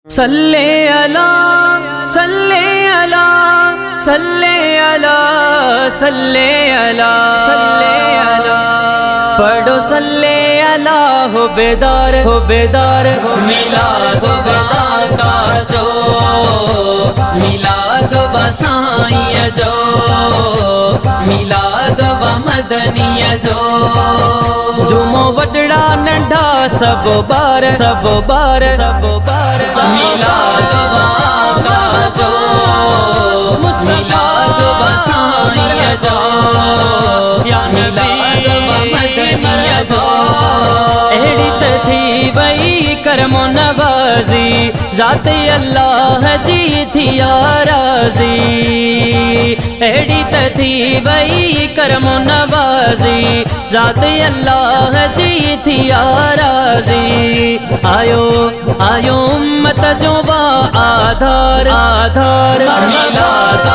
सल्ले अला सल्ले अला सल्ले अला सल्ले अला सल्ले अला पढ़ो सल्ले अला हो बेदार मिलाद का जो मिलाद बसाई जो मिलाद व मदनी जो जुमो वडड़ा नंढा सब बार मिलाद का जो मिलाद बसाई जो मिलाद व मदनी जो एड़ी थी वही करमो नवाजी जाते अल्लाह जी थी राजी एड़ी थी वही करमो नवाजी जाते अल्लाह जी थी राजी आयो आयो उम्मत जो वा आधार मिलाद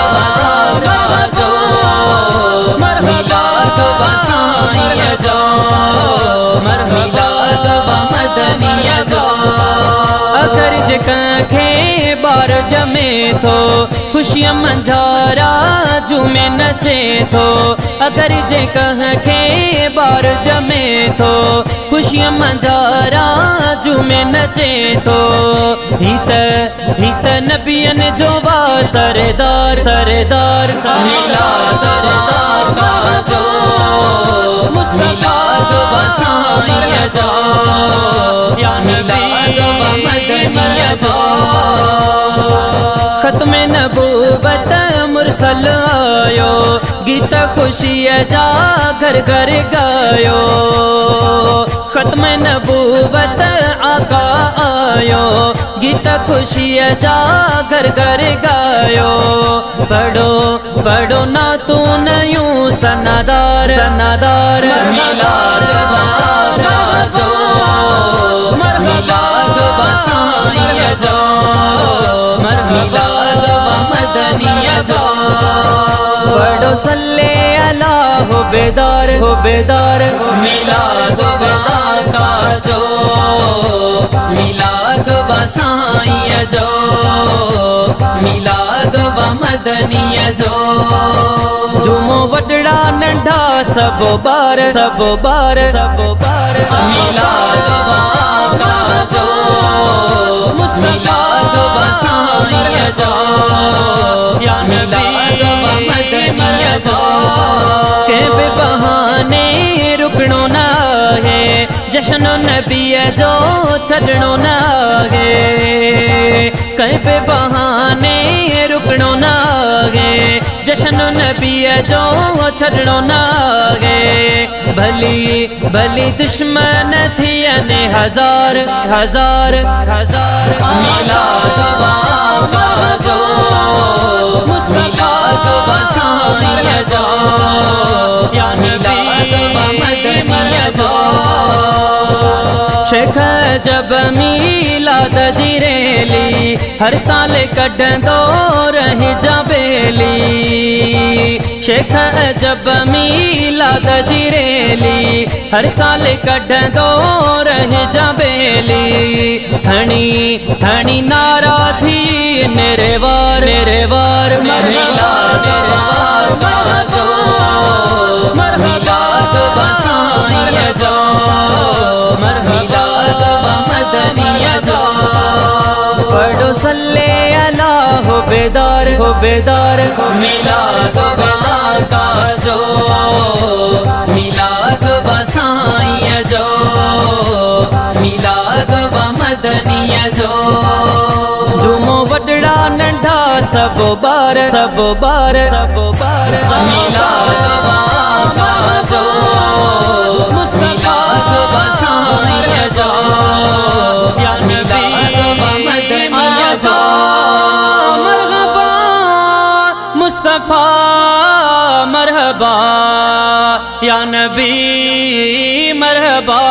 का जो मिलाद बसाई जो मिलाद व मदनी जो अगर जखे बार जमे थो खुशियां मंझारा झूमे नचे थो अगर जखे बार जमे थो खुशियां मंझारा झूमे नचे थो हित नबियन जो वा सरदार मिलाद का जो मिलाद बसाई जो मिलाद व मदनी जो खत्म नबूवत मुरसल आयो गीत खुशी जा घर घर गायो खत्म नबूवत आका आयो गीत खुशी जा घर घर गायो पढ़ो ना तू नयूं सनादार मिलाद का जो मिलाद बसाई जो मिलाद व मदनी जो पढ़ो सल्ले अला हो बेदार मिलाद का जो मिलाद बसाई जो मिलाद व मदनी जो जुमो वडड़ा नंढा सब बार मिलाद का जो मिलाद बसाई जो मिलाद व मदनी जो के बहाने रुकणो ना है जश्न नबी जो छड़नो ना है कहीं पे बहाने रुकणो ना है जश्न नबी जो छड़नो ना है भली दुश्मन थी ने हजार मिलाद का जो मिलाद बसाई जो मिलाद व मदनी जो शेख जब मिलाद जिरेली हर साल कढंदो रही जबेली शेख जब मिलाद जिरेली हर साल कढंदो रही जबेली हणी नारा थी मेरे वार मिलाद का जो मिलाद बसाई जो मिलाद व मदनी जो पढ़ो सल्ले अला हो बेदार मिलाद का जो मिलाद बसाई जो मिलाद व मदनी जो जुमो वडड़ा नंढा सब बार मिलाद का जो मिलाद बसाई जो मिलाद व मदनी जो मरहबा मुस्तफा मरहबा या नबी मरहबा